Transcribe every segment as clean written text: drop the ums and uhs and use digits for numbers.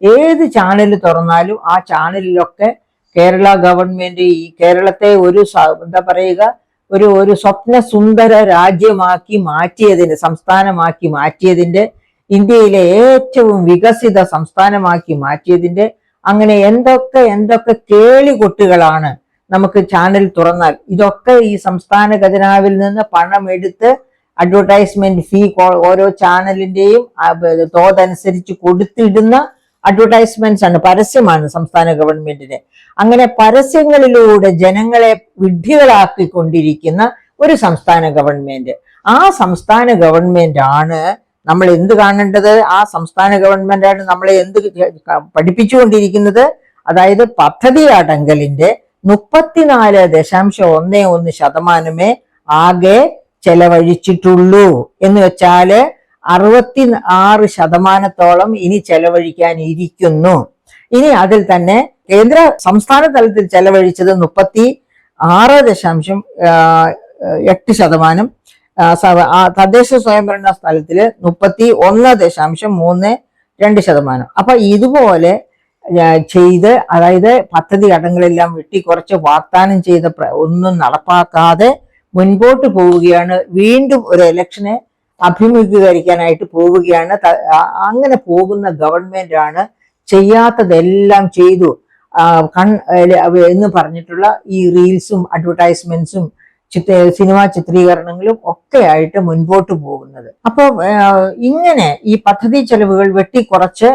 ഏത് ചാനൽ തുറന്നാലും ആ ചാനലിലൊക്കെ കേരള ഗവൺമെന്റ് ഈ കേരളത്തെ ഒരു എന്താ പറയുക ഒരു സ്വപ്ന സുന്ദര രാജ്യമാക്കി മാറ്റിയതിന്റെ, സംസ്ഥാനമാക്കി മാറ്റിയതിന്റെ, ഇന്ത്യയിലെ ഏറ്റവും വികസിത സംസ്ഥാനമാക്കി മാറ്റിയതിന്റെ, അങ്ങനെ എന്തൊക്കെ കേളികൊട്ടുകളാണ് നമുക്ക് ചാനൽ തുറന്നാൽ. ഇതൊക്കെ ഈ സംസ്ഥാന ഖജനാവിൽ നിന്ന് പണമെടുത്ത് അഡ്വർടൈസ്മെന്റ് ഫീ ഓരോ ചാനലിന്റെയും തോതനുസരിച്ച് കൊടുത്തിടുന്ന അഡ്വർടൈസ്മെന്റ്സ് ആണ്, പരസ്യമാണ് സംസ്ഥാന ഗവൺമെന്റിന്. അങ്ങനെ പരസ്യങ്ങളിലൂടെ ജനങ്ങളെ വിഡ്ഢികളാക്കിക്കൊണ്ടിരിക്കുന്ന ഒരു സംസ്ഥാന ഗവൺമെന്റ്. ആ സംസ്ഥാന ഗവൺമെന്റ് ആണ് നമ്മൾ എന്ത് കാണേണ്ടത്? ആ സംസ്ഥാന ഗവൺമെന്റ് ആണ് നമ്മളെ എന്ത് പഠിപ്പിച്ചുകൊണ്ടിരിക്കുന്നത്? അതായത് പദ്ധതി അടങ്കലിന്റെ 34.11% ആകെ ചെലവഴിച്ചിട്ടുള്ളൂ എന്ന് വെച്ചാല് 66% ഇനി ചെലവഴിക്കാൻ ഇരിക്കുന്നു. ഇനി അതിൽ തന്നെ സംസ്ഥാന തലത്തിൽ ചെലവഴിച്ചത് 36.8%, തദ്ദേശ സ്വയംഭരണ സ്ഥലത്തില് 31.32%. അപ്പൊ ഇതുപോലെ ചെയ്ത്, അതായത് പദ്ധതി ഘടകങ്ങളെല്ലാം കുറച്ച് വാഗ്ദാനം ചെയ്ത ഒന്നും നടപ്പാക്കാതെ മുൻപോട്ട് പോവുകയാണ്. വീണ്ടും ഒരു ഇലക്ഷനെ അഭിമുഖീകരിക്കാനായിട്ട് പോവുകയാണ്. അങ്ങനെ പോകുന്ന ഗവൺമെന്റ് ആണ് ചെയ്യാത്തതെല്ലാം ചെയ്തു എന്ന് പറഞ്ഞിട്ടുള്ള ഈ റീൽസും അഡ്വർടൈസ്മെന്റ്സും സിനിമാ ചിത്രീകരണങ്ങളും ഒക്കെ ആയിട്ട് മുൻപോട്ട് പോകുന്നത്. അപ്പോൾ ഇങ്ങനെ ഈ പദ്ധതി ചെലവുകൾ വെട്ടിക്കുറച്ച്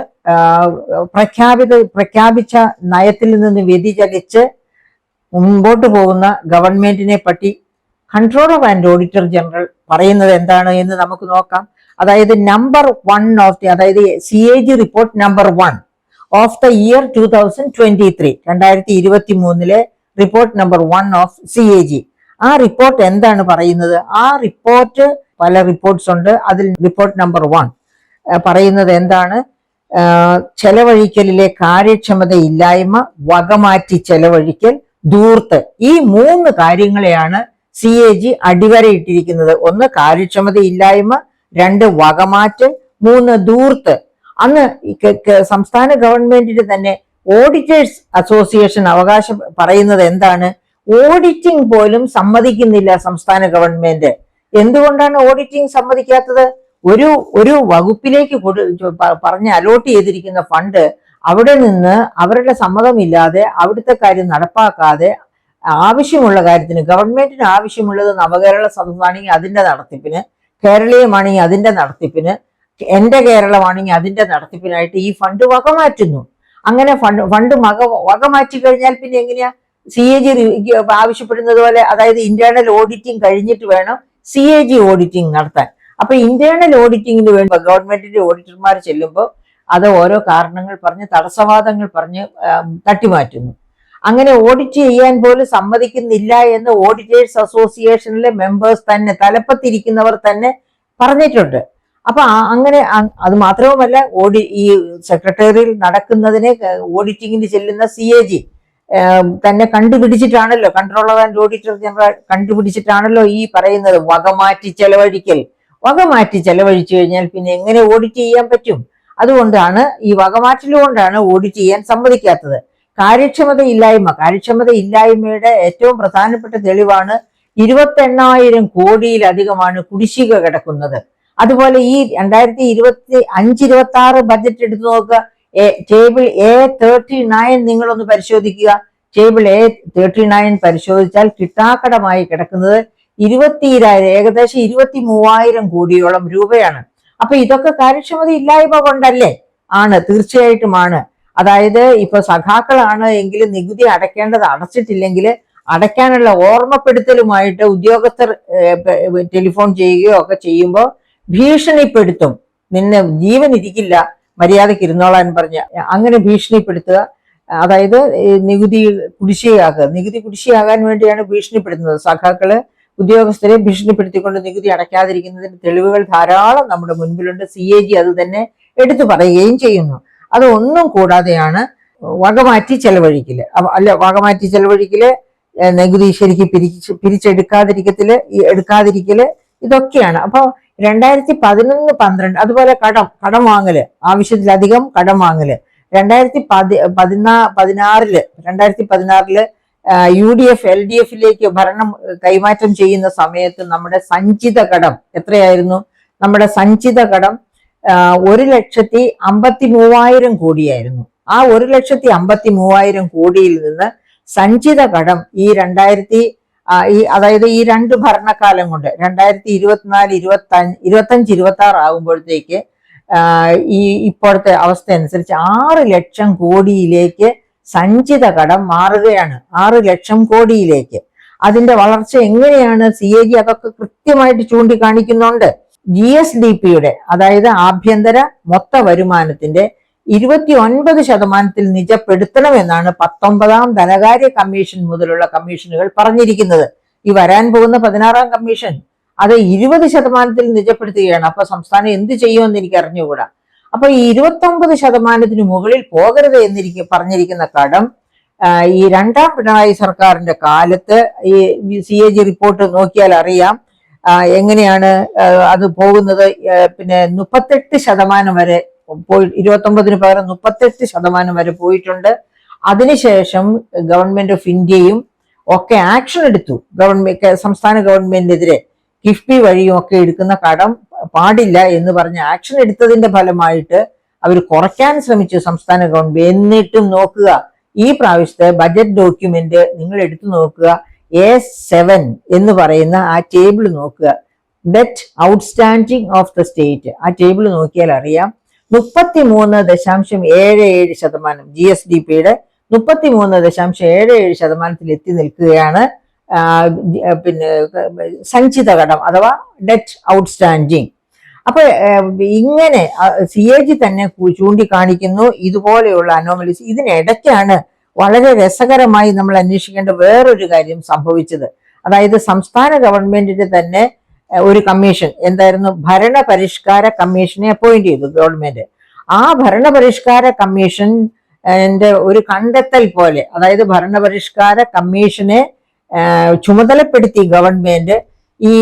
പ്രഖ്യാപിച്ച നയത്തിൽ നിന്ന് വ്യതിചലിച്ച് മുൻപോട്ട് പോകുന്ന ഗവൺമെന്റിനെ പറ്റി കൺട്രോളർ ആൻഡ് ഓഡിറ്റർ ജനറൽ പറയുന്നത് എന്താണ് എന്ന് നമുക്ക് നോക്കാം. അതായത് നമ്പർ 1 ഓഫ് അതായത് CAG report number 1 of the year 2023, 2023 report number 1 of CAG. ആ റിപ്പോർട്ട് എന്താണ് പറയുന്നത്? ആ റിപ്പോർട്ട് പല റിപ്പോർട്ട്സ് ഉണ്ട്. അതിൽ റിപ്പോർട്ട് നമ്പർ 1 പറയുന്നത് എന്താണ്? ചെലവഴിക്കലിലെ കാര്യക്ഷമതയില്ലായ്മ, വകമാറ്റി ചെലവഴിക്കൽ, ധൂർത്ത്, ഈ 3 കാര്യങ്ങളെയാണ് CAG അടിവരയിട്ടിരിക്കുന്നത്. 1 കാര്യക്ഷമതയില്ലായ്മ, 2 വകമാറ്റൽ, 3 ധൂർത്ത്. അന്ന് സംസ്ഥാന ഗവൺമെന്റിന് തന്നെ ഓഡിറ്റേഴ്സ് അസോസിയേഷൻ പറയുന്നത് എന്താണ്? ഓഡിറ്റിംഗ് പോലും സമ്മതിക്കുന്നില്ല സംസ്ഥാന ഗവൺമെന്റ്. എന്തുകൊണ്ടാണ് ഓഡിറ്റിംഗ് സമ്മതിക്കാത്തത്? ഒരു വകുപ്പിലേക്ക് പറഞ്ഞ് അലോട്ട് ചെയ്തിരിക്കുന്ന ഫണ്ട് അവിടെ നിന്ന് അവരുടെ സമ്മതമില്ലാതെ അവിടുത്തെ കാര്യം നടപ്പാക്കാതെ ആവശ്യമുള്ള കാര്യത്തിന്, ഗവൺമെന്റിന് ആവശ്യമുള്ളത് നവകേരള സദസ്സാണെങ്കിൽ അതിന്റെ നടത്തിപ്പിന്, കേരളീയമാണെങ്കിൽ അതിന്റെ നടത്തിപ്പിന്, എന്റെ കേരളമാണെങ്കിൽ അതിന്റെ നടത്തിപ്പിനായിട്ട് ഈ ഫണ്ട് വകമാറ്റുന്നു. അങ്ങനെ ഫണ്ട് വകമാറ്റി കഴിഞ്ഞാൽ പിന്നെ എങ്ങനെയാ CAG ആവശ്യപ്പെടുന്നത് പോലെ, അതായത് ഇന്റേണൽ ഓഡിറ്റിംഗ് കഴിഞ്ഞിട്ട് വേണം CAG ഓഡിറ്റിംഗ് നടത്താൻ. അപ്പൊ ഇന്റേണൽ ഓഡിറ്റിംഗിന് വേണ്ടി ഗവൺമെന്റിന്റെ ഓഡിറ്റർമാർ ചെല്ലുമ്പോൾ അത് ഓരോ കാരണങ്ങൾ പറഞ്ഞ്, തടസ്സവാദങ്ങൾ പറഞ്ഞ് തട്ടിമാറ്റുന്നു. അങ്ങനെ ഓഡിറ്റ് ചെയ്യാൻ പോലും സമ്മതിക്കുന്നില്ല എന്ന് ഓഡിറ്റേഴ്സ് അസോസിയേഷനിലെ മെമ്പേഴ്സ് തന്നെ, തലപ്പത്തിരിക്കുന്നവർ തന്നെ പറഞ്ഞിട്ടുണ്ട്. അപ്പൊ അങ്ങനെ അത് മാത്രവുമല്ല, ഈ സെക്രട്ടേറിയൽ നടക്കുന്നതിനെ ഓഡിറ്റിംഗിന് ചെല്ലുന്ന CAG തന്നെ കണ്ടുപിടിച്ചിട്ടാണല്ലോ, കൺട്രോളർ ആൻഡ് ഓഡിറ്റർ ജനറൽ കണ്ടുപിടിച്ചിട്ടാണല്ലോ ഈ പറയുന്നത് വകമാറ്റി ചെലവഴിക്കൽ. വകമാറ്റി ചെലവഴിച്ചു കഴിഞ്ഞാൽ പിന്നെ എങ്ങനെ ഓഡിറ്റ് ചെയ്യാൻ പറ്റും? അതുകൊണ്ടാണ് ഈ വകമാറ്റലുകൊണ്ടാണ് ഓഡിറ്റ് ചെയ്യാൻ സമ്മതിക്കാത്തത്. കാര്യക്ഷമതയില്ലായ്മയുടെ ഏറ്റവും പ്രധാനപ്പെട്ട തെളിവാണ് 28,000 കോടിയിലധികമാണ് കുടിശ്ശിക കിടക്കുന്നത്. അതുപോലെ ഈ 2025-26 ബഡ്ജറ്റ് എടുത്തു നോക്കുക. ടേബിൾ A39 നിങ്ങളൊന്ന് പരിശോധിക്കുക. ടേബിൾ A39 പരിശോധിച്ചാൽ കിട്ടാക്കടമായി കിടക്കുന്നത് 20,000, ഏകദേശം 23,000 കോടിയോളം രൂപയാണ്. അപ്പൊ ഇതൊക്കെ കാര്യക്ഷമത ഇല്ലായ്മ കൊണ്ടല്ലേ? ആണ്, തീർച്ചയായിട്ടുമാണ്. അതായത് ഇപ്പൊ സഖാക്കളാണ് എങ്കിൽ നികുതി അടയ്ക്കേണ്ടത് അടച്ചിട്ടില്ലെങ്കിൽ അടയ്ക്കാനുള്ള ഓർമ്മപ്പെടുത്തലുമായിട്ട് ഉദ്യോഗസ്ഥർ ടെലിഫോൺ ചെയ്യുകയോ ഒക്കെ ചെയ്യുമ്പോൾ ഭീഷണിപ്പെടുത്തും. നിന്നെ ജീവൻ ഇരിക്കില്ല, മര്യാദയ്ക്ക് ഇരുന്നോളാൻ പറഞ്ഞ അങ്ങനെ ഭീഷണിപ്പെടുത്തുക. അതായത് നികുതി കുടിശ്ശികയാകാൻ വേണ്ടിയാണ് ഭീഷണിപ്പെടുത്തുന്നത്. സഖാക്കള് ഉദ്യോഗസ്ഥരെ ഭീഷണിപ്പെടുത്തിക്കൊണ്ട് നികുതി അടയ്ക്കാതിരിക്കുന്നതിന് തെളിവുകൾ ധാരാളം നമ്മുടെ മുൻപിലുണ്ട്. CAG അത് തന്നെ എടുത്തു പറയുകയും ചെയ്യുന്നു. അത് ഒന്നും കൂടാതെയാണ് വകമാറ്റി ചെലവഴിക്കല്. വകമാറ്റി ചെലവഴിക്കല്, നികുതി ശരിക്ക് എടുക്കാതിരിക്കല്, ഇതൊക്കെയാണ്. അപ്പൊ 2011-12 അതുപോലെ കടം വാങ്ങല്, ആവശ്യത്തിലധികം കടം വാങ്ങല്, 2016 UDF LDFിലേക്ക് ഭരണം കൈമാറ്റം ചെയ്യുന്ന സമയത്ത് നമ്മുടെ സഞ്ചിത കടം എത്രയായിരുന്നു? നമ്മുടെ സഞ്ചിത കടം 1,53,000 കോടിയായിരുന്നു. ആ 1,53,000 കോടിയിൽ നിന്ന് സഞ്ചിത കടം അതായത് ഈ രണ്ട് ഭരണകാലം കൊണ്ട് 2024-25-26 ആകുമ്പോഴത്തേക്ക് ഈ ഇപ്പോഴത്തെ അവസ്ഥ അനുസരിച്ച് 6 ലക്ഷം കോടിയിലേക്ക് സഞ്ചിത കടം മാറുകയാണ്. 6 ലക്ഷം കോടിയിലേക്ക്. അതിന്റെ വളർച്ച എങ്ങനെയാണ്? CAG അതൊക്കെ കൃത്യമായിട്ട് ചൂണ്ടിക്കാണിക്കുന്നുണ്ട്. GSDPയുടെ അതായത് ആഭ്യന്തര മൊത്ത വരുമാനത്തിന്റെ 29% നിജപ്പെടുത്തണമെന്നാണ് 19ാം ധനകാര്യ കമ്മീഷൻ മുതലുള്ള കമ്മീഷനുകൾ പറഞ്ഞിരിക്കുന്നത്. ഈ വരാൻ പോകുന്ന 16ാം കമ്മീഷൻ അത് 20% നിജപ്പെടുത്തുകയാണ്. അപ്പൊ സംസ്ഥാനം എന്ത് ചെയ്യുമെന്ന് എനിക്ക് അറിഞ്ഞുകൂടാ. അപ്പൊ ഈ 29% മുകളിൽ പോകരുത് പറഞ്ഞിരിക്കുന്ന കടം ഈ രണ്ടാം പിണറായി സർക്കാരിന്റെ കാലത്ത് ഈ CAG റിപ്പോർട്ട് നോക്കിയാൽ അറിയാം എങ്ങനെയാണ് അത് പോകുന്നത്. പിന്നെ 38% വരെ പോയി, 29 പകരം 38% വരെ പോയിട്ടുണ്ട്. അതിനുശേഷം ഗവൺമെന്റ് ഓഫ് ഇന്ത്യയും ഒക്കെ ആക്ഷൻ എടുത്തു. സംസ്ഥാന ഗവൺമെന്റിനെതിരെ കിഫ്ബി വഴിയും ഒക്കെ എടുക്കുന്ന കടം പാടില്ല എന്ന് പറഞ്ഞ് ആക്ഷൻ എടുത്തതിന്റെ ഫലമായിട്ട് അവർ കുറയ്ക്കാൻ ശ്രമിച്ചു സംസ്ഥാന ഗവൺമെന്റ്. എന്നിട്ടും നോക്കുക, ഈ പ്രാവശ്യത്തെ ബജറ്റ് ഡോക്യുമെന്റ് നിങ്ങൾ എടുത്തു നോക്കുക, A7 എന്ന് പറയുന്ന ആ ടേബിൾ നോക്കുക, debt outstanding of the state. ആ ടേബിൾ നോക്കിയാൽ അറിയാം 33.77% GSDPയുടെ 33.77% എത്തി നിൽക്കുകയാണ് പിന്നെ സഞ്ചിത കടം അഥവാ ഡെറ്റ് ഔട്ട്സ്റ്റാൻഡിങ്. അപ്പൊ ഇങ്ങനെ CAG തന്നെ ചൂണ്ടിക്കാണിക്കുന്നു ഇതുപോലെയുള്ള അനോമലീസ്. ഇതിനിടയ്ക്കാണ് വളരെ രസകരമായി നമ്മൾ അന്വേഷിക്കേണ്ട വേറൊരു കാര്യം സംഭവിച്ചത്. അതായത് സംസ്ഥാന ഗവൺമെന്റിന്റെ തന്നെ ഒരു കമ്മീഷൻ എന്തായിരുന്നു? ഭരണപരിഷ്കാര കമ്മീഷനെ അപ്പോയിന്റ് ചെയ്തു ഗവൺമെന്റ്. ആ ഭരണപരിഷ്കാര കമ്മീഷന്റെ ഒരു കണ്ടെത്തൽ പോലെ, അതായത് ഭരണപരിഷ്കാര കമ്മീഷനെ ചുമതലപ്പെടുത്തി ഗവൺമെന്റ് ഈ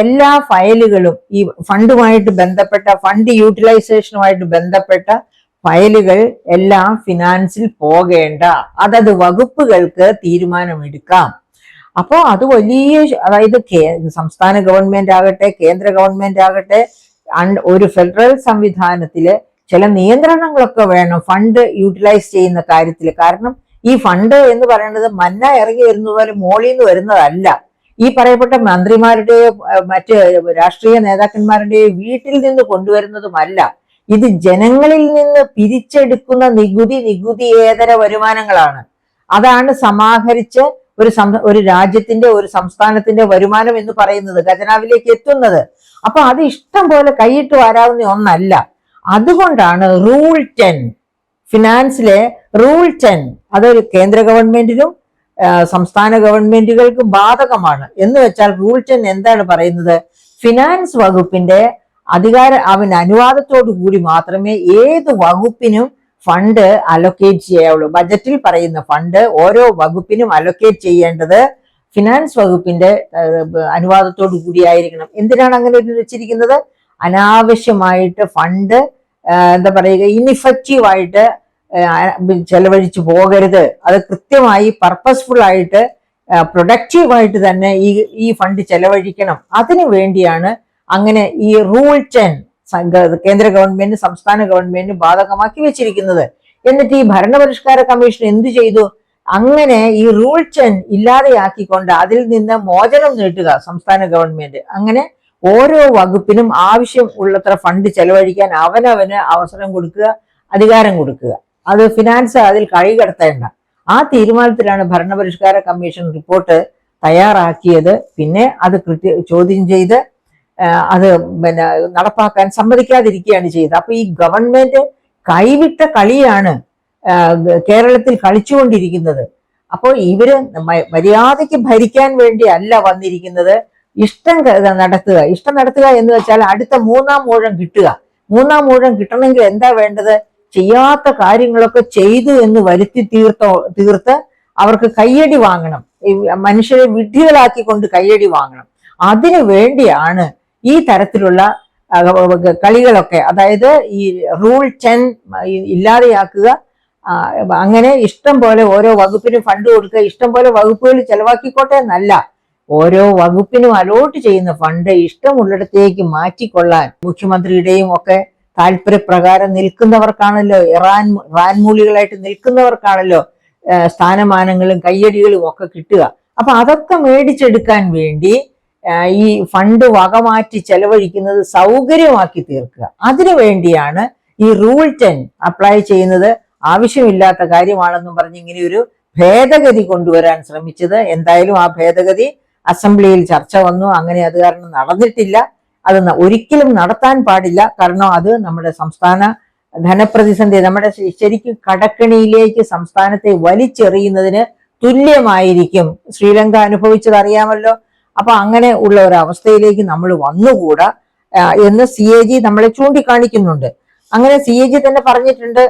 എല്ലാ ഫയലുകളും ഈ ഫണ്ടുമായിട്ട് ബന്ധപ്പെട്ട ഫണ്ട് യൂട്ടിലൈസേഷനുമായിട്ട് ബന്ധപ്പെട്ട ഫയലുകൾ എല്ലാം ഫിനാൻസിൽ പോകേണ്ട അതത് വകുപ്പുകൾക്ക് തീരുമാനമെടുക്കാം. അപ്പോൾ അത് വലിയ, അതായത് സംസ്ഥാന ഗവൺമെന്റ് ആകട്ടെ കേന്ദ്ര ഗവൺമെന്റ് ആകട്ടെ ഒരു ഫെഡറൽ സംവിധാനത്തില് ചില നിയന്ത്രണങ്ങളൊക്കെ വേണം ഫണ്ട് യൂട്ടിലൈസ് ചെയ്യുന്ന കാര്യത്തിൽ. കാരണം ഈ ഫണ്ട് എന്ന് പറയുന്നത് മന്ന ഇറങ്ങി വരുന്ന പോലെ മോളിൽ നിന്ന് വരുന്നതല്ല. ഈ പറയപ്പെട്ട മന്ത്രിമാരുടെയോ മറ്റ് രാഷ്ട്രീയ നേതാക്കന്മാരുടെയോ വീട്ടിൽ നിന്ന് കൊണ്ടുവരുന്നതുമല്ല. ഇത് ജനങ്ങളിൽ നിന്ന് പിരിച്ചെടുക്കുന്ന നികുതിയേതര വരുമാനങ്ങളാണ്. അതാണ് സമാഹരിച്ച് ഒരു രാജ്യത്തിന്റെ ഒരു സംസ്ഥാനത്തിന്റെ വരുമാനം എന്ന് പറയുന്നത് ഖജനാവിലേക്ക് എത്തുന്നത്. അപ്പൊ അത് ഇഷ്ടം പോലെ കൈയിട്ട് വരാവുന്ന ഒന്നല്ല. അതുകൊണ്ടാണ് റൂൾ 10 ഫിനാൻസിലെ റൂൾ 10 അതൊരു കേന്ദ്ര ഗവൺമെന്റിനും സംസ്ഥാന ഗവൺമെന്റുകൾക്കും ബാധകമാണ്. എന്ന് വെച്ചാൽ റൂൾ 10 എന്താണ് പറയുന്നത്? ഫിനാൻസ് വകുപ്പിന്റെ അനുവാദത്തോടു കൂടി മാത്രമേ ഏത് വകുപ്പിനും ഫണ്ട് അലൊക്കേറ്റ് ചെയ്യാവുള്ളൂ. ബജറ്റിൽ പറയുന്ന ഫണ്ട് ഓരോ വകുപ്പിനും അലൊക്കേറ്റ് ചെയ്യേണ്ടത് ഫിനാൻസ് വകുപ്പിന്റെ അനുവാദത്തോടു കൂടിയായിരിക്കണം. എന്തിനാണ് അങ്ങനെ വെച്ചിരിക്കുന്നത്? അനാവശ്യമായിട്ട് ഫണ്ട് എന്താ പറയുക, ഇൻഇഫക്റ്റീവായിട്ട് ചെലവഴിച്ചു പോകരുത്. അത് കൃത്യമായി പർപ്പസ്ഫുൾ ആയിട്ട് പ്രൊഡക്റ്റീവായിട്ട് തന്നെ ഈ ഫണ്ട് ചെലവഴിക്കണം. അതിനു വേണ്ടിയാണ് അങ്ങനെ ഈ റൂൾ 10 കേന്ദ്ര ഗവൺമെന്റ് സംസ്ഥാന ഗവൺമെന്റിന് ബാധകമാക്കി വെച്ചിരിക്കുന്നത്. എന്നിട്ട് ഈ ഭരണപരിഷ്കാര കമ്മീഷൻ എന്തു ചെയ്തു? അങ്ങനെ ഈ റൂൾ 10 ഇല്ലാതെയാക്കിക്കൊണ്ട് അതിൽ നിന്ന് മോചനം നീട്ടുക സംസ്ഥാന ഗവൺമെന്റ്. അങ്ങനെ ഓരോ വകുപ്പിനും ആവശ്യം ഉള്ളത്ര ഫണ്ട് ചെലവഴിക്കാൻ അവനവന് അവസരം കൊടുക്കുക, അധികാരം കൊടുക്കുക. അത് ഫിനാൻസ് അതിൽ കൈകടത്തേണ്ട. ആ തീരുമാനത്തിലാണ് ഭരണപരിഷ്കാര കമ്മീഷൻ റിപ്പോർട്ട് തയ്യാറാക്കിയത്. പിന്നെ അത് ചോദ്യം ചെയ്ത് അത് നടപ്പാക്കാൻ സമ്മതിക്കാതിരിക്കുകയാണ് ചെയ്തത്. അപ്പൊ ഈ ഗവൺമെന്റ് കൈവിട്ട കളിയാണ് കേരളത്തിൽ കളിച്ചുകൊണ്ടിരിക്കുന്നത്. അപ്പോൾ ഇവര് മര്യാദയ്ക്ക് ഭരിക്കാൻ വേണ്ടി അല്ല വന്നിരിക്കുന്നത്, ഇഷ്ടം നടത്തുക എന്ന് വെച്ചാൽ അടുത്ത മൂന്നാം ഊഴം കിട്ടുക. മൂന്നാം ഊഴം കിട്ടണമെങ്കിൽ എന്താ വേണ്ടത്? ചെയ്യാത്ത കാര്യങ്ങളൊക്കെ ചെയ്തു എന്ന് വരുത്തി തീർത്ത് അവർക്ക് കയ്യടി വാങ്ങണം. മനുഷ്യരെ വിഡ്ഢികളാക്കിക്കൊണ്ട് കയ്യടി വാങ്ങണം. അതിനു വേണ്ടിയാണ് ഈ തരത്തിലുള്ള കളികളൊക്കെ, അതായത് ഈ റൂൾ 10 ഇല്ലാതെയാക്കുക. അങ്ങനെ ഇഷ്ടം പോലെ ഓരോ വകുപ്പിനും ഫണ്ട് കൊടുക്കുക, ഇഷ്ടം പോലെ വകുപ്പുകൾ ചെലവാക്കിക്കോട്ടെ എന്നല്ല, ഓരോ വകുപ്പിനും അലോട്ട് ചെയ്യുന്ന ഫണ്ട് ഇഷ്ടമുള്ളിടത്തേക്ക് മാറ്റിക്കൊള്ളാൻ മുഖ്യമന്ത്രിയുടെയും ഒക്കെ താല്പര്യപ്രകാരം നിൽക്കുന്നവർക്കാണല്ലോ, റാൻമൂളികളായിട്ട് നിൽക്കുന്നവർക്കാണല്ലോ സ്ഥാനമാനങ്ങളും കയ്യടികളും ഒക്കെ കിട്ടുക. അപ്പൊ അതൊക്കെ മേടിച്ചെടുക്കാൻ വേണ്ടി ഈ ഫണ്ട് വകമാറ്റി ചെലവഴിക്കുന്നത് സൗകര്യമാക്കി തീർക്കുക. അതിനു വേണ്ടിയാണ് ഈ റൂൾ 10 അപ്ലൈ ചെയ്യുന്നത് ആവശ്യമില്ലാത്ത കാര്യമാണെന്നും പറഞ്ഞ് ഇങ്ങനെ ഒരു ഭേദഗതി കൊണ്ടുവരാൻ ശ്രമിച്ചത്. എന്തായാലും ആ ഭേദഗതി അസംബ്ലിയിൽ ചർച്ച വന്നു, അങ്ങനെ അത് കാരണം നടന്നിട്ടില്ല. അത് ഒരിക്കലും നടത്താൻ പാടില്ല. കാരണം അത് നമ്മുടെ സംസ്ഥാന ധനപ്രതിസന്ധി, നമ്മുടെ ശരിക്കും കടക്കണിയിലേക്ക് സംസ്ഥാനത്തെ വലിച്ചെറിയുന്നതിന് തുല്യമായിരിക്കും. ശ്രീലങ്ക അനുഭവിച്ചത് അറിയാമല്ലോ. അപ്പൊ അങ്ങനെ ഉള്ള ഒരു അവസ്ഥയിലേക്ക് നമ്മൾ വന്നുകൂടാ എന്ന് CAG നമ്മളെ ചൂണ്ടിക്കാണിക്കുന്നുണ്ട്. അങ്ങനെ CAG തന്നെ പറഞ്ഞിട്ടുണ്ട്.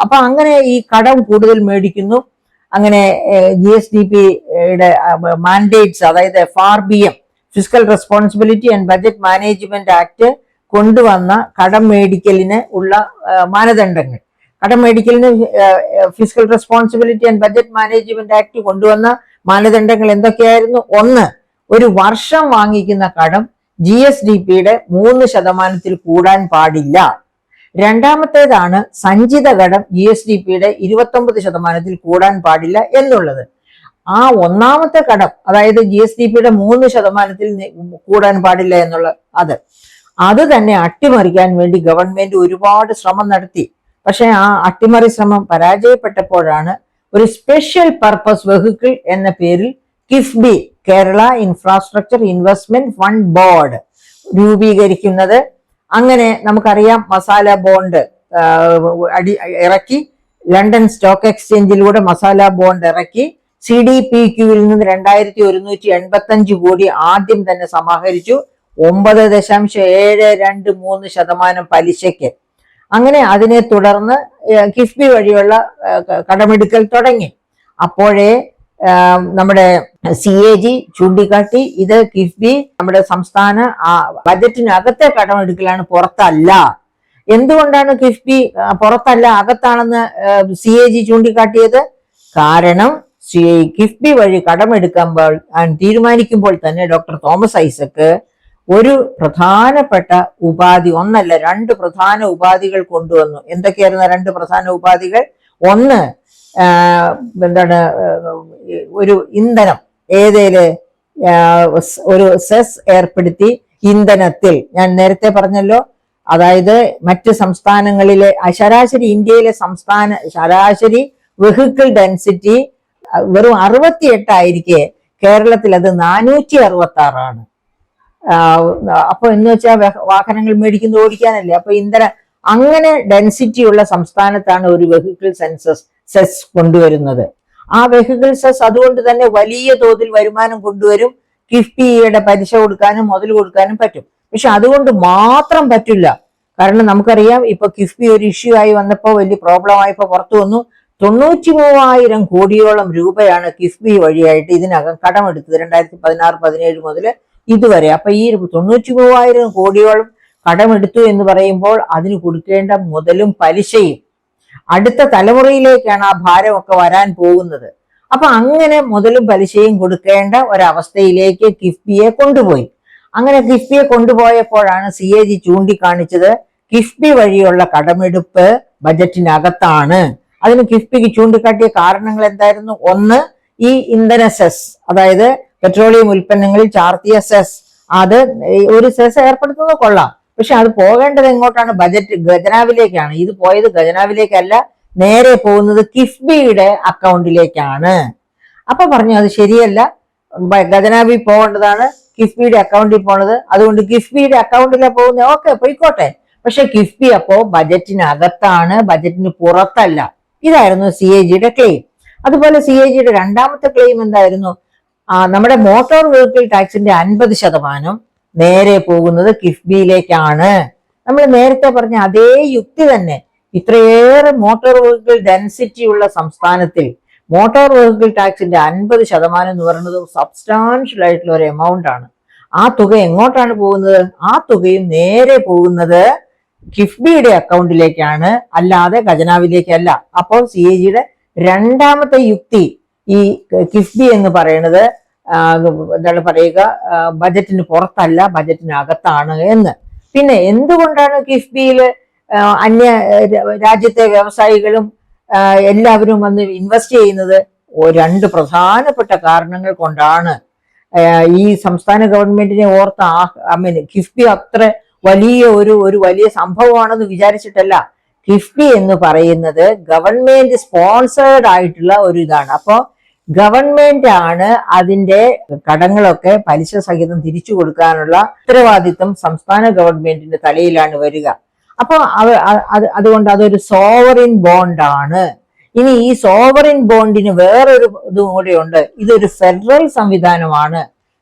അപ്പൊ അങ്ങനെ ഈ കടം കൂടുതൽ മേടിക്കുന്നു. അങ്ങനെ GSDPയുടെ മാൻഡേറ്റ്സ്, അതായത് FRBM fiscal responsibility and budget management act കൊണ്ടുവന്ന കടം മേടിക്കലിന് ഉള്ള മാനദണ്ഡങ്ങൾ, കടം മേടിക്കലിന് fiscal responsibility and budget management act കൊണ്ടുവന്ന മാനദണ്ഡങ്ങൾ എന്തൊക്കെയായിരുന്നു? ഒന്ന്, ഒരു വർഷം വാങ്ങിക്കുന്ന കടം GSDPയുടെ 3% കൂടാൻ പാടില്ല. രണ്ടാമത്തേതാണ് സഞ്ചിത കടം GSDPയുടെ 29% കൂടാൻ പാടില്ല എന്നുള്ളത്. ആ ഒന്നാമത്തെ കടം, അതായത് GSDPയുടെ 3% കൂടാൻ പാടില്ല എന്നുള്ള അത് തന്നെ അട്ടിമറിക്കാൻ വേണ്ടി ഗവൺമെന്റ് ഒരുപാട് ശ്രമം നടത്തി. പക്ഷെ ആ അട്ടിമറി ശ്രമം പരാജയപ്പെട്ടപ്പോഴാണ് ഒരു സ്പെഷ്യൽ പർപ്പസ് വെഹിക്കിൾ എന്ന പേരിൽ KIIFB, Kerala infrastructure investment fund board രൂപീകരിക്കുന്നത്. അങ്ങനെ നമുക്കറിയാം, മസാല ബോണ്ട് ഇറക്കി, ലണ്ടൻ സ്റ്റോക്ക് എക്സ്ചേഞ്ചിലൂടെ മസാല ബോണ്ട് ഇറക്കി, CDPQവിൽ നിന്ന് 2185 കോടി ആദ്യം തന്നെ സമാഹരിച്ചു, 9.723% പലിശയ്ക്ക്. അങ്ങനെ അതിനെ തുടർന്ന് കിഫ്ബി വഴിയുള്ള കടമെടുക്കൽ തുടങ്ങി. അപ്പോഴേ നമ്മുടെ CAG ചൂണ്ടിക്കാട്ടി, ഇത് കിഫ്ബി നമ്മുടെ സംസ്ഥാന ബജറ്റിനകത്തെ കടമെടുക്കലാണ്, പുറത്തല്ല. എന്തുകൊണ്ടാണ് കിഫ്ബി പുറത്തല്ല അകത്താണെന്ന് CAG ചൂണ്ടിക്കാട്ടിയത്? കാരണം കിഫ്ബി വഴി കടമെടുക്കുമ്പോൾ തീരുമാനിക്കുമ്പോൾ തന്നെ ഡോക്ടർ തോമസ് ഐസക് ഒരു പ്രധാനപ്പെട്ട ഉപാധി, ഒന്നല്ല 2 പ്രധാന ഉപാധികൾ കൊണ്ടുവന്നു. എന്തൊക്കെയായിരുന്നു 2 പ്രധാന ഉപാധികൾ? ഒന്ന്, എന്താണ്, ഒരു ഇന്ധനം, ഏതേല് ഒരു സെസ് ഏർപ്പെടുത്തി ഇന്ധനത്തിൽ. ഞാൻ നേരത്തെ പറഞ്ഞല്ലോ, അതായത് മറ്റ് സംസ്ഥാനങ്ങളിലെ ശരാശരി, ഇന്ത്യയിലെ ശരാശരി വെഹിക്കിൾ ഡെൻസിറ്റി വെറും 68 ആയിരിക്കെ കേരളത്തിൽ അത് 466. അപ്പൊ എന്ന് വെച്ചാൽ വാഹനങ്ങൾ മേടിക്കുന്നത് ഓടിക്കാനല്ലേ. അപ്പൊ അങ്ങനെ ഡെൻസിറ്റി ഉള്ള സംസ്ഥാനത്താണ് ഒരു വെഹിക്കിൾ സെസ് കൊണ്ടുവരുന്നത്. ആ വെഹിക്കിൾ സെസ് അതുകൊണ്ട് തന്നെ വലിയ തോതിൽ വരുമാനം കൊണ്ടുവരും. കിഫ്ബിയുടെ പലിശ കൊടുക്കാനും മുതൽ കൊടുക്കാനും പറ്റും. പക്ഷെ അതുകൊണ്ട് മാത്രം പറ്റില്ല. കാരണം നമുക്കറിയാം, ഇപ്പൊ കിഫ്ബി ഒരു ഇഷ്യൂ ആയി വന്നപ്പോ, വലിയ പ്രോബ്ലം ആയപ്പോ പുറത്തു വന്നു, 93,000 കോടിയോളം രൂപയാണ് കിഫ്ബി വഴിയായിട്ട് ഇതിനകം കടമെടുത്തത് 2016-17 മുതൽ ഇതുവരെ. അപ്പൊ ഈ 93,000 കോടിയോളം കടമെടുത്തു എന്ന് പറയുമ്പോൾ അതിന് കൊടുക്കേണ്ട മുതലും പലിശയും അടുത്ത തലമുറയിലേക്കാണ് ആ ഭാരമൊക്കെ വരാൻ പോകുന്നത്. അപ്പൊ അങ്ങനെ മുതലും പലിശയും കൊടുക്കേണ്ട ഒരവസ്ഥയിലേക്ക് കിഫ്ബിയെ കൊണ്ടുപോയി. അങ്ങനെ കിഫ്ബിയെ കൊണ്ടുപോയപ്പോഴാണ് CAG ചൂണ്ടിക്കാണിച്ചത് കിഫ്ബി വഴിയുള്ള കടമെടുപ്പ് ബജറ്റിനകത്താണ്. അതിന് കിഫ്ബിക്ക് ചൂണ്ടിക്കാട്ടിയ കാരണങ്ങൾ എന്തായിരുന്നു? ഒന്ന്, ഈ ഇന്ധന സെസ്, അതായത് പെട്രോളിയം ഉൽപ്പന്നങ്ങളിൽ ചാർത്തിയ സെസ്, അത് ഒരു സെസ് ഏർപ്പെടുത്തുന്നത് കൊള്ളാം, പക്ഷെ അത് പോകേണ്ടത് എങ്ങോട്ടാണ്? ഖജനാവിലേക്കാണ്. ഇത് പോയത് ഖജനാവിലേക്കല്ല, നേരെ പോകുന്നത് കിഫ്ബിയുടെ അക്കൗണ്ടിലേക്കാണ്. അപ്പൊ പറഞ്ഞു അത് ശരിയല്ല, ഖജനാവിൽ പോകേണ്ടതാണ് കിഫ്ബിയുടെ അക്കൗണ്ടിൽ പോണത്, അതുകൊണ്ട് കിഫ്ബിയുടെ അക്കൗണ്ടിലാണ് പോകുന്നത്. ഓക്കെ, പോയിക്കോട്ടെ. പക്ഷെ കിഫ്ബി അപ്പോ ബജറ്റിനകത്താണ്, ബജറ്റിന് പുറത്തല്ല. ഇതായിരുന്നു CAGയുടെ ക്ലെയിം. അതുപോലെ CAGയുടെ രണ്ടാമത്തെ ക്ലെയിം എന്തായിരുന്നു? നമ്മുടെ മോട്ടോർ വെഹിക്കിൾ ടാക്സിന്റെ 50% നേരെ പോകുന്നത് കിഫ്ബിയിലേക്കാണ്. നമ്മൾ നേരത്തെ പറഞ്ഞ അതേ യുക്തി തന്നെ. ഇത്രയേറെ മോട്ടോർ വെഹിക്കിൾ ഡെൻസിറ്റി ഉള്ള സംസ്ഥാനത്തിൽ മോട്ടോർ വെഹിക്കിൾ ടാക്സിന്റെ 50% എന്ന് പറയുന്നത് സബ്സ്റ്റാൻഷ്യൽ ആയിട്ടുള്ള ഒരു എമൗണ്ട് ആണ്. ആ തുക എങ്ങോട്ടാണ് പോകുന്നത്? ആ തുകയും നേരെ പോകുന്നത് കിഫ്ബിയുടെ അക്കൗണ്ടിലേക്കാണ്, അല്ലാതെ ഖജനാവിലേക്കല്ല. അപ്പോൾ CAGയുടെ രണ്ടാമത്തെ യുക്തി ഈ കിഫ്ബി എന്ന് പറയുന്നത് എന്താണ് പറയുക, ബജറ്റിന് പുറത്തല്ല, ബജറ്റിനകത്താണ് എന്ന്. പിന്നെ എന്തുകൊണ്ടാണ് കിഫ്ബിയിൽ അന്യ രാജ്യത്തെ വ്യവസായികളും എല്ലാവരും വന്ന് ഇൻവെസ്റ്റ് ചെയ്യുന്നത്? രണ്ട് പ്രധാനപ്പെട്ട കാരണങ്ങൾ കൊണ്ടാണ്. ഈ സംസ്ഥാന ഗവൺമെന്റിനെ ഓർത്ത് കിഫ്ബി അത്ര വലിയ ഒരു വലിയ സംഭവമാണെന്ന് വിചാരിച്ചിട്ടല്ല. കിഫ്ബി എന്ന് പറയുന്നത് ഗവൺമെന്റ് സ്പോൺസേർഡ് ആയിട്ടുള്ള ഒരു ഇതാണ്. അപ്പോ ഗവൺമെന്റ് ആണ് അതിന്റെ കടങ്ങളൊക്കെ പലിശ സഹിതം തിരിച്ചു കൊടുക്കാനുള്ള ഉത്തരവാദിത്വം സംസ്ഥാന ഗവൺമെന്റിന്റെ തലയിലാണ് വരിക. അപ്പൊ അതുകൊണ്ട് അതൊരു സോവറിൻ ബോണ്ടാണ്. ഇനി ഈ സോവറിൻ ബോണ്ടിന് വേറൊരു ഇതും കൂടെയുണ്ട്. ഇതൊരു ഫെഡറൽ സംവിധാനമാണ്.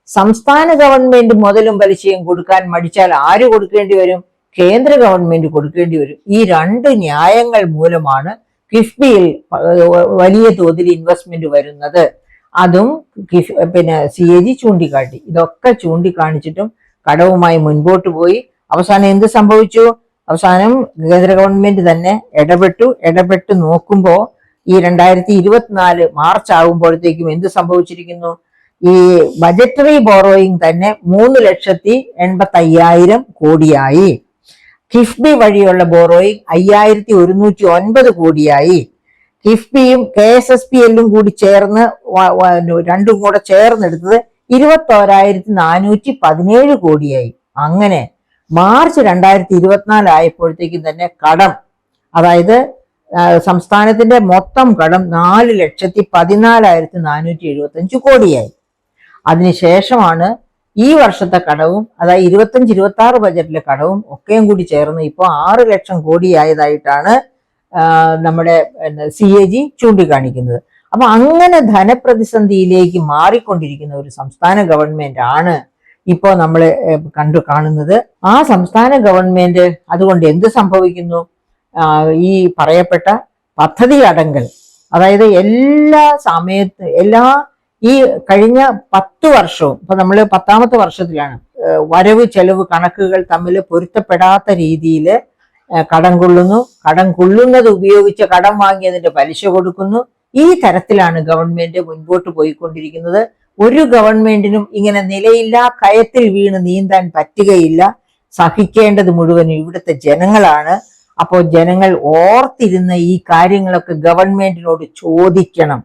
സംസ്ഥാന ഗവൺമെന്റ് മുതലും പലിശയും കൊടുക്കാൻ മടിച്ചാൽ ആര് കൊടുക്കേണ്ടി വരും? കേന്ദ്ര ഗവൺമെന്റ് കൊടുക്കേണ്ടി വരും. ഈ രണ്ട് ന്യായങ്ങൾ മൂലമാണ് കിഫ്ബിയിൽ വലിയ തോതിൽ ഇൻവെസ്റ്റ്മെന്റ് വരുന്നത്. അതും പിന്നെ CAG ചൂണ്ടിക്കാട്ടി. ഇതൊക്കെ ചൂണ്ടിക്കാണിച്ചിട്ടും കടവുമായി മുൻപോട്ട് പോയി. അവസാനം എന്ത് സംഭവിച്ചു? അവസാനം കേന്ദ്ര ഗവൺമെന്റ് തന്നെ ഇടപെട്ട് നോക്കുമ്പോ ഈ 2024 മാർച്ച് ആകുമ്പോഴത്തേക്കും എന്ത് സംഭവിച്ചിരിക്കുന്നു? ഈ ബജറ്ററി ബോറോയിങ് തന്നെ 3,85,000 കോടിയായി. കിഫ്ബി വഴിയുള്ള ബോറോയിങ് 5,109 കോടിയായി. കിഫ്ബിയും KSSPL കൂടി ചേർന്ന് രണ്ടും കൂടെ ചേർന്നെടുത്തത് 21,417 കോടിയായി. അങ്ങനെ മാർച്ച് 2024 ആയപ്പോഴത്തേക്കും തന്നെ കടം, അതായത് സംസ്ഥാനത്തിന്റെ മൊത്തം കടം 4,14,475 കോടിയായി. അതിനുശേഷമാണ് ഈ വർഷത്തെ കടവും, അതായത് 25-26 ബജറ്റിലെ കടവും ഒക്കെയും കൂടി ചേർന്ന് ഇപ്പോൾ 6 ലക്ഷം കോടിയായതായിട്ടാണ് നമ്മുടെ CAG ചൂണ്ടിക്കാണിക്കുന്നത്. അപ്പൊ അങ്ങനെ ധനപ്രതിസന്ധിയിലേക്ക് മാറിക്കൊണ്ടിരിക്കുന്ന ഒരു സംസ്ഥാന ഗവൺമെന്റ് ആണ് ഇപ്പോൾ നമ്മൾ കാണുന്നത്. ആ സംസ്ഥാന ഗവൺമെന്റ് അതുകൊണ്ട് എന്ത് സംഭവിക്കുന്നു? ഈ പറയപ്പെട്ട പദ്ധതി അടങ്കൽ, അതായത് എല്ലാ ഈ കഴിഞ്ഞ 10 വർഷവും, ഇപ്പൊ നമ്മൾ 10ാമത്തെ വർഷത്തിലാണ്, വരവ് ചെലവ് കണക്കുകൾ തമ്മിൽ പൊരുത്തപ്പെടാത്ത രീതിയിൽ കടം കൊള്ളുന്നത് ഉപയോഗിച്ച് കടം വാങ്ങിയതിന്റെ പലിശ കൊടുക്കുന്നു. ഈ തരത്തിലാണ് ഗവൺമെന്റ് മുൻപോട്ട് പോയിക്കൊണ്ടിരിക്കുന്നത്. ഒരു ഗവൺമെന്റിനും ഇങ്ങനെ നിലയില്ലാ കയത്തിൽ വീണ് നീന്താൻ പറ്റുകയില്ല. സഹിക്കേണ്ടത് മുഴുവനും ഇവിടുത്തെ ജനങ്ങളാണ്. അപ്പോൾ ജനങ്ങൾ ഓർത്തിരുന്ന ഈ കാര്യങ്ങളൊക്കെ ഗവൺമെന്റിനോട് ചോദിക്കണം.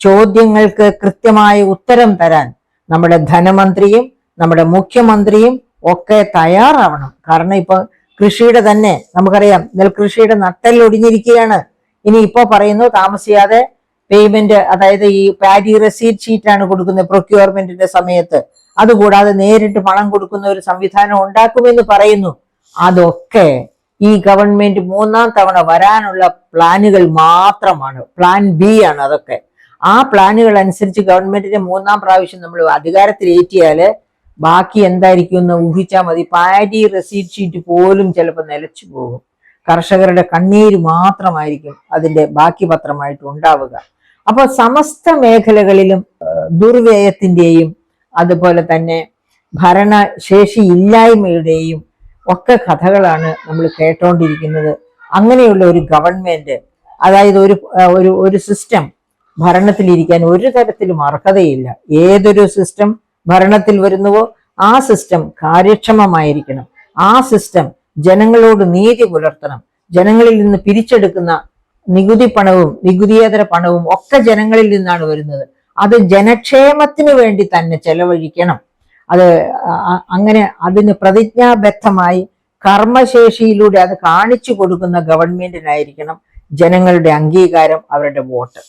ചോദ്യങ്ങൾക്ക് കൃത്യമായ ഉത്തരം തരാൻ നമ്മുടെ ധനമന്ത്രിയും നമ്മുടെ മുഖ്യമന്ത്രിയും ഒക്കെ തയ്യാറാവണം. കാരണം ഇപ്പൊ കൃഷിയുടെ തന്നെ നമുക്കറിയാം, നെൽകൃഷിയുടെ നട്ടെല്ലൊടിഞ്ഞിരിക്കുകയാണ്. ഇനി ഇപ്പോ പറയുന്നു താമസിയാതെ പേയ്മെന്റ്, അതായത് ഈ പാഡി റെസീറ്റ് ഷീറ്റാണ് കൊടുക്കുന്നത് പ്രൊക്യൂർമെന്റിന്റെ സമയത്ത്. അതുകൂടാതെ നേരിട്ട് പണം കൊടുക്കുന്ന ഒരു സംവിധാനം ഉണ്ടാക്കുമെന്ന് പറയുന്നു. അതൊക്കെ ഈ ഗവൺമെന്റ് 3ാം തവണ വരാനുള്ള പ്ലാനുകൾ മാത്രമാണ്. പ്ലാൻ B ആണ് അതൊക്കെ. ആ പ്ലാനുകൾ അനുസരിച്ച് ഗവൺമെന്റിന്റെ 3ാം പ്രാവശ്യം നമ്മൾ അധികാരത്തിലേറ്റിയാല് ബാക്കി എന്തായിരിക്കും എന്ന് ഊഹിച്ചാൽ മതി. പാഡി റെസീറ്റ് ഷീറ്റ് പോലും ചിലപ്പോൾ നിലച്ചു പോകും. കർഷകരുടെ കണ്ണീര് മാത്രമായിരിക്കും അതിന്റെ ബാക്കി പത്രമായിട്ട് ഉണ്ടാവുക. അപ്പൊ സമസ്ത മേഖലകളിലും ദുർവ്യയത്തിന്റെയും അതുപോലെ തന്നെ ഭരണശേഷി ഇല്ലായ്മയുടെയും ഒക്കെ കഥകളാണ് നമ്മൾ കേട്ടോണ്ടിരിക്കുന്നത്. അങ്ങനെയുള്ള ഒരു ഗവൺമെന്റ്, അതായത് ഒരു സിസ്റ്റം ഭരണത്തിലിരിക്കാൻ ഒരു തരത്തിലും അർഹതയില്ല. ഏതൊരു സിസ്റ്റം ഭരണത്തിൽ വരുന്നുവോ ആ സിസ്റ്റം കാര്യക്ഷമമായിരിക്കണം. ആ സിസ്റ്റം ജനങ്ങളോട് നീതി പുലർത്തണം. ജനങ്ങളിൽ നിന്ന് പിരിച്ചെടുക്കുന്ന നികുതി പണവും നികുതിയേതര പണവും ഒക്കെ ജനങ്ങളിൽ നിന്നാണ് വരുന്നത്. അത് ജനക്ഷേമത്തിന് വേണ്ടി തന്നെ ചെലവഴിക്കണം. അത് അങ്ങനെ അതിന് പ്രതിജ്ഞാബദ്ധമായി കർമ്മശേഷിയിലൂടെ അത് കാണിച്ചു കൊടുക്കുന്ന ഗവൺമെന്റിനായിരിക്കണം ജനങ്ങളുടെ അംഗീകാരം, അവരുടെ വോട്ട്.